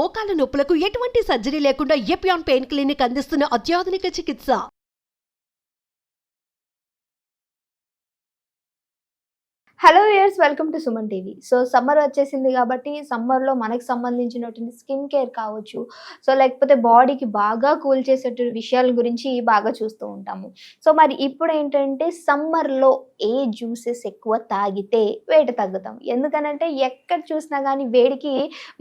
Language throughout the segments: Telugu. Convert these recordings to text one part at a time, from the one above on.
మోకాల నొప్పులకు ఎటువంటి సర్జరీ లేకుండా ఎపియాన్ పెయిన్ క్లినిక్ అందిస్తున్న అత్యాధునిక చికిత్స. Hello viewers, welcome to Suman TV. So summer వచ్చేసింది కాబట్టి సమ్మర్లో మనకి సంబంధించినటువంటి స్కిన్ కేర్ కావచ్చు, సో లేకపోతే బాడీకి బాగా కూల్ చేసేటువంటి విషయాల గురించి బాగా చూస్తూ ఉంటాము. సో మరి ఇప్పుడు ఏంటంటే సమ్మర్లో ఏ జ్యూసెస్ ఎక్కువ తాగితే వేడి తగ్గుతాం? ఎందుకనంటే ఎక్కడ చూసినా కానీ వేడికి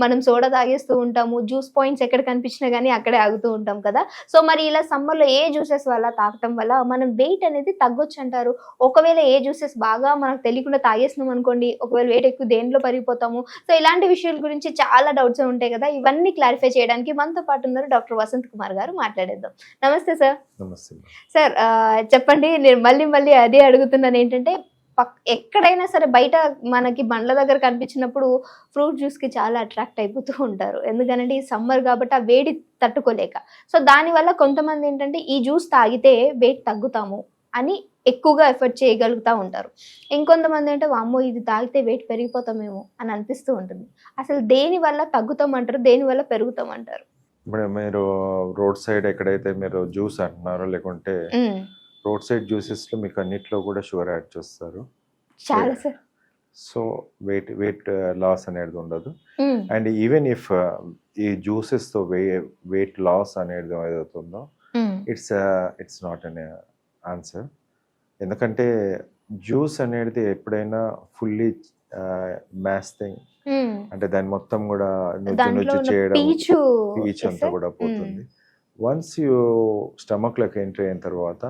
మనం సోడా తాగేస్తూ ఉంటాము, జ్యూస్ పాయింట్స్ ఎక్కడ కనిపించినా కానీ అక్కడే ఆగుతూ ఉంటాం కదా. సో మరి ఇలా సమ్మర్లో ఏ జ్యూసెస్ వల్ల తాగటం వల్ల మనం వెయిట్ అనేది తగ్గొచ్చు అంటారు? ఒకవేళ ఏ జ్యూసెస్ బాగా మనకు తెలియకుండా తాగేసినాం అనుకోండి, ఒకవేళ వెయిట్ ఎక్కువ దేంట్లో పెరిగిపోతాము. సో ఇలాంటి విషయాల గురించి చాలా డౌట్స్ ఉంటాయి కదా. ఇవన్నీ క్లారిఫై చేయడానికి మనతో పాటు ఉన్నారు డాక్టర్ వసంత్ కుమార్ గారు. మాట్లాడేద్దాం. నమస్తే సార్. నమస్తే సార్, చెప్పండి. నేను మళ్ళీ అదే అడుగుతున్నాను, ఏంటంటే ఎక్కడైనా సరే బయట మనకి బండ్ల దగ్గర కనిపించినప్పుడు ఫ్రూట్ జ్యూస్కి చాలా అట్రాక్ట్ అయిపోతూ ఉంటారు. ఎందుకంటే ఈ సమ్మర్ కాబట్టి ఆ వేడి తట్టుకోలేక. సో దానివల్ల కొంతమంది ఏంటంటే ఈ జ్యూస్ తాగితే వెయిట్ తగ్గుతాము అని ఎక్కువగా ఎఫర్ట్ చేయగలుగుతూ ఉంటారు. ఇంకొంతమంది అంటే వామ్మో ఇది తాగితే వెయిట్ పెరిగిపోతామేమో అని అనిపిస్తూ ఉంటుంది. అసలు దేని వల్ల తగ్గుతామంటారు, దేని వల్ల పెరుగుతామంటారు? ఇప్పుడు మీరు రోడ్ సైడ్ ఎక్కడైతే మీరు జ్యూస్ అంటున్నారో, లేకుంటే రోడ్ సైడ్ జ్యూసెస్లో మీకు అన్నిట్లో కూడా షుగర్ యాడ్ చేస్తారు. చాలా సార్. సో వెయిట్ లాస్ అనేది ఉండదు. అండ్ ఈవెన్ ఇఫ్ ఈ జ్యూసెస్తో వెయిట్ లాస్ అనేది ఏదవుతుందో ఇట్స్ నాట్ అన్ ఆన్సర్. ఎందుకంటే జ్యూస్ అనేది ఎప్పుడైనా ఫుల్లీ మ్యాస్ థింగ్, అంటే దాని మొత్తం కూడా నుజ్జు చేయడం, పీచ్ అంతా కూడా పోతుంది. వన్స్ యూ స్టమక్లోకి ఎంట్రీ అయిన తర్వాత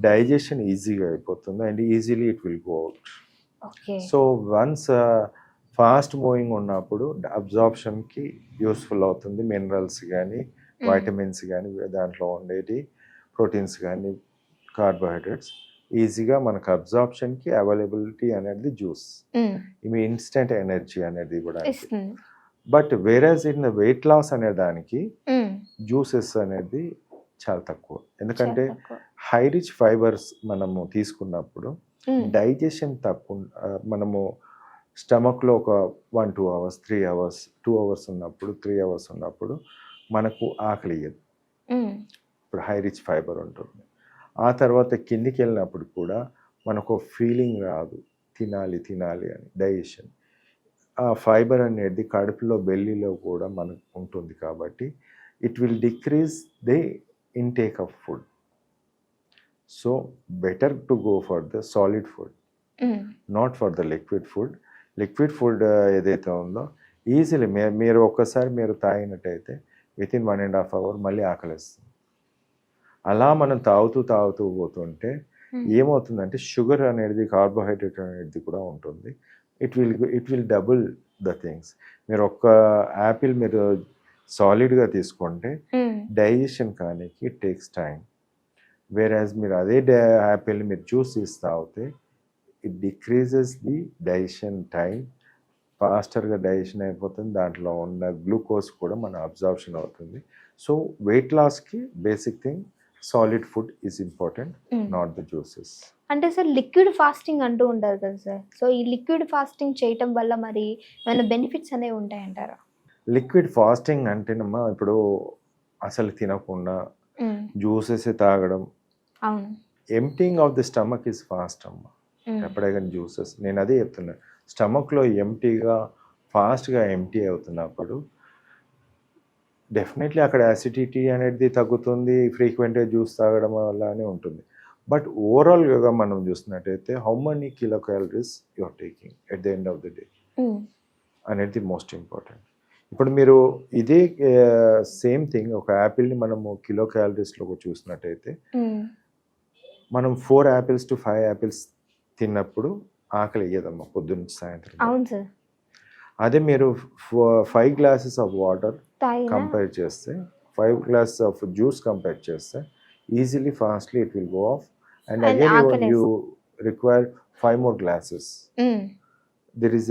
డైజెషన్ ఈజీగా అయిపోతుంది and easily it will go out. So once fast moving ఉన్నప్పుడు అబ్జార్ప్షన్కి యూస్ఫుల్ అవుతుంది. మినరల్స్ కానీ, వైటమిన్స్ కానీ, దాంట్లో ఉండేటి ప్రోటీన్స్ కానీ, కార్బోహైడ్రేట్స్ ఈజీగా మనకు అబ్జార్ప్షన్కి అవైలబిలిటీ అనేది జ్యూస్, ఇవి ఇన్స్టెంట్ ఎనర్జీ అనేది కూడా. But average in weight loss అనే దానికి జ్యూసెస్ అనేది చాలా తక్కువ. ఎందుకంటే హై రిచ్ ఫైబర్స్ మనము తీసుకున్నప్పుడు డైజెషన్ తక్కువ, మనము స్టమక్లో ఒక 1-2 hours 3 hours 2 hours ఉన్నప్పుడు 3 hours ఉన్నప్పుడు మనకు ఆకలి ఇయ్యదు. ఇప్పుడు హై రిచ్ ఫైబర్ ఉంటుంది. ఆ తర్వాత కిందికి వెళ్ళినప్పుడు కూడా మనకు ఫీలింగ్ రాదు తినాలి అని డైజెషన్. ఆ ఫైబర్ అనేది కడుపులో బెల్లీలో కూడా మనకు ఉంటుంది కాబట్టి it will decrease the intake of food. So better to go for the solid food, not for the liquid food. Liquid food ఏదైతే ఉందో ఈజీలీ మీరు ఒక్కసారి మీరు తాగినట్టయితే వితిన్ 1.5 hour మళ్ళీ ఆకలిస్తుంది. అలా మనం తాగుతూ పోతుంటే ఏమవుతుందంటే షుగర్ అనేది, కార్బోహైడ్రేట్ అనేది కూడా ఉంటుంది. It will double the things. మీరు ఒక్క యాపిల్ మీరు సాలిడ్గా తీసుకుంటే డైజెషన్ కానీ ఇట్ టేక్స్ టైం. వేరాజ్ మీరు అదే యాపిల్ మీరు జ్యూస్ తీసి తాగితే it decreases the digestion time, ఫాస్టర్గా డైజెషన్ అయిపోతుంది. దాంట్లో ఉన్న గ్లూకోజ్ కూడా మన అబ్జార్ప్షన్ అవుతుంది. సో వెయిట్ లాస్కి basic thing solid food is important, not the juices. అంటే సార్ లిక్విడ్ ఫాస్టింగ్ అంటూ ఉంటారు కదా సార్. సో ఈ లిక్విడ్ ఫాస్టింగ్ చేయటం వల్ల మరి ఏమైనా బెనిఫిట్స్ అనేవి ఉంటాయంటారా? లిక్విడ్ ఫాస్టింగ్ అంటేనమ్మా ఇప్పుడు అసలు తినకుండా జ్యూసెస్ తాగడం, emptying of the stomach is fast అమ్మా. ఎప్పుడైనా జ్యూసెస్, నేను అదే చెప్తున్నా, స్టమక్లో ఫాస్ట్గా ఎంప్టీ అవుతున్నప్పుడు డెఫినెట్లీ అక్కడ యాసిడిటీ అనేది తగ్గుతుంది, ఫ్రీక్వెంట్గా జ్యూస్ తాగడం వల్ల అని ఉంటుంది. బట్ ఓవరాల్గా మనం చూసినట్టయితే how many kilo calories you are taking at the end of the day అనేది మోస్ట్ ఇంపార్టెంట్. ఇప్పుడు మీరు ఇదే సేమ్ థింగ్ ఒక యాపిల్ని మనము కిలో క్యాలరీస్లో చూసినట్టయితే మనం 4 apples to 5 apples తిన్నప్పుడు ఆకలి వేయదమ్మా పొద్దున్న సాయంత్రం. అవును సార్. అదే మీరు 5 glasses ఆఫ్ వాటర్ కంపేర్ చేస్తే, 5 glasses ఆఫ్ జ్యూస్ కంపేర్ చేస్తే easily fastly it will go of and again you require 5 more glasses. There is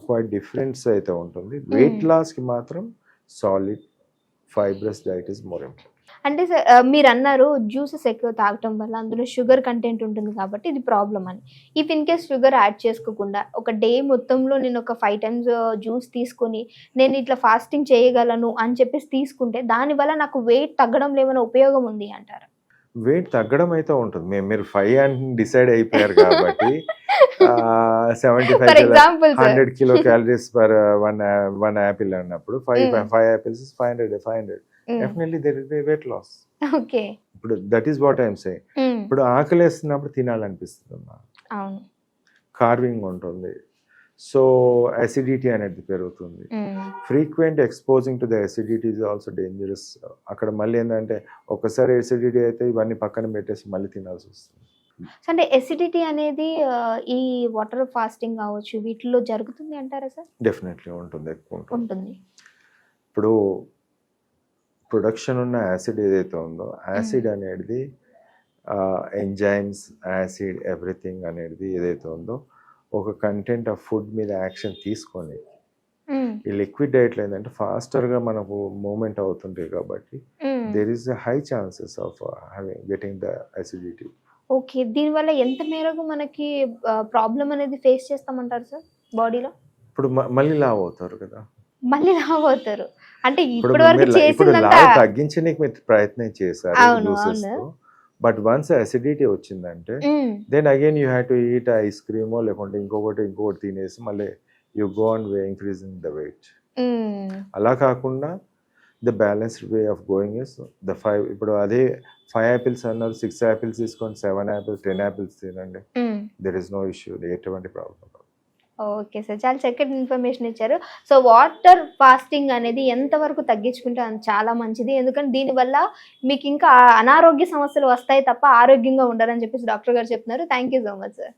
quite difference అయితే ఉంటుంది. వెయిట్ లాస్కి మాత్రం solid fibrous diet is more important. అంటే సార్ మీరు అన్నారు జ్యూసెస్ ఎక్కువ తాగటం వల్ల అందులో షుగర్ కంటెంట్ ఉంటుంది కాబట్టి ఇది ప్రాబ్లం అని. If in case sugar add చేసుకోకుండా ఒక డే మొత్తంలో నేను ఒక 5 టైమ్స్ జ్యూస్ తీసుకొని నేను ఇట్లా ఫాస్టింగ్ చేయగలను అని చెప్పేసి తీసుకుంటే దానివల్ల నాకు వెయిట్ తగ్గడంలో ఏమైనా ఉపయోగం ఉంది అంటారా? వెయిట్ తగ్గడం అయితే ఉంటుంది. మీరు 5 అని డిసైడ్ అయిపోయారు కాబట్టి 75 for example 100 kilo calories per one apple అన్నప్పుడు 5 apples 500 definitely there will be weight loss. Okay. ఇప్పుడు that is what I'm saying. ఇప్పుడు ఆకలి వేస్తున్నప్పుడు తినాలనిపిస్తుంది అమ్మా, అవును. కార్వింగ్ ఉంటుంది, సో అసిడిటీ అనేది పెరుగుతుంది. Frequent exposing to the acidity is also dangerous. అక్కడ మళ్ళీ ఏంటంటే ఒకసారి అసిడిటీ అయితే ఇవన్నీ పక్కన పెట్టేసి మళ్ళీ తినాల్సి వస్తుంది. అంటే ఎసిడిటీ అనేది ఈ వాటర్ ఫాస్టింగ్ కావచ్చు వీటిలో జరుగుతుంది అంటారా సార్? డెఫినెట్లీ ఉంటుంది, ఎక్కువ ఉంటుంది. ఇప్పుడు ప్రొడక్షన్ ఉన్న యాసిడ్ ఏదైతే ఉందో యాసిడ్ అనేది ఎంజైమ్స్ యాసిడ్ ఎవ్రీథింగ్ అనేది ఏదైతే ఉందో ఒక కంటెంట్ ఆఫ్ ఫుడ్ మీద యాక్షన్ తీసుకొని ఈ లిక్విడ్ డైట్లో ఏంటంటే ఫాస్టర్గా మనకు మూమెంట్ అవుతుంటాయి కాబట్టి there is high chances of getting the acidity. Okay. దీనివల్ల ఎంత మేరకు మనకి ప్రాబ్లం అనేది ఫేస్ చేస్తామంటారు సార్ బాడీలో? ఇప్పుడు మళ్ళీ లావ్ అవుతారు కదా. మళ్ళీ లావ్ అవుతారు అంటే ఇప్పుడు ఇప్పటి వరకు ఇప్పుడు చేసిందంతా లావ్ తగ్గించడానికి మీరు ప్రయత్నం చేశారు అవును, జ్యూసెస్ అవును. తో, బట్ వన్స్ అసిడిటీ వచ్చిందంటే then again you have to eat ice క్రీమో లేకుంటే ఇంకొకటి తినేసి మళ్ళీ you go on increasing the weight. అలా కాకుండా the balanced way of going is the 5. ఇప్పుడు అదే 5 యాపిల్స్ అన్నారు, 6 యాపిల్స్ తీసుకొని 7 యాపిల్స్ 10 యాపిల్స్ తినండి, దెర్ ఇస్ నో ఇష్యూ, ఎటువంటి ప్రాబ్లం. ఓకే సార్, చాలా చక్కటి ఇన్ఫర్మేషన్ ఇచ్చారు. సో వాటర్ ఫాస్టింగ్ అనేది ఎంతవరకు తగ్గించుకుంటే అది చాలా మంచిది, ఎందుకంటే దీనివల్ల మీకు ఇంకా అనారోగ్య సమస్యలు వస్తాయి తప్ప ఆరోగ్యంగా ఉండరని చెప్పేసి డాక్టర్ గారు చెప్తున్నారు. Thank you so much sir.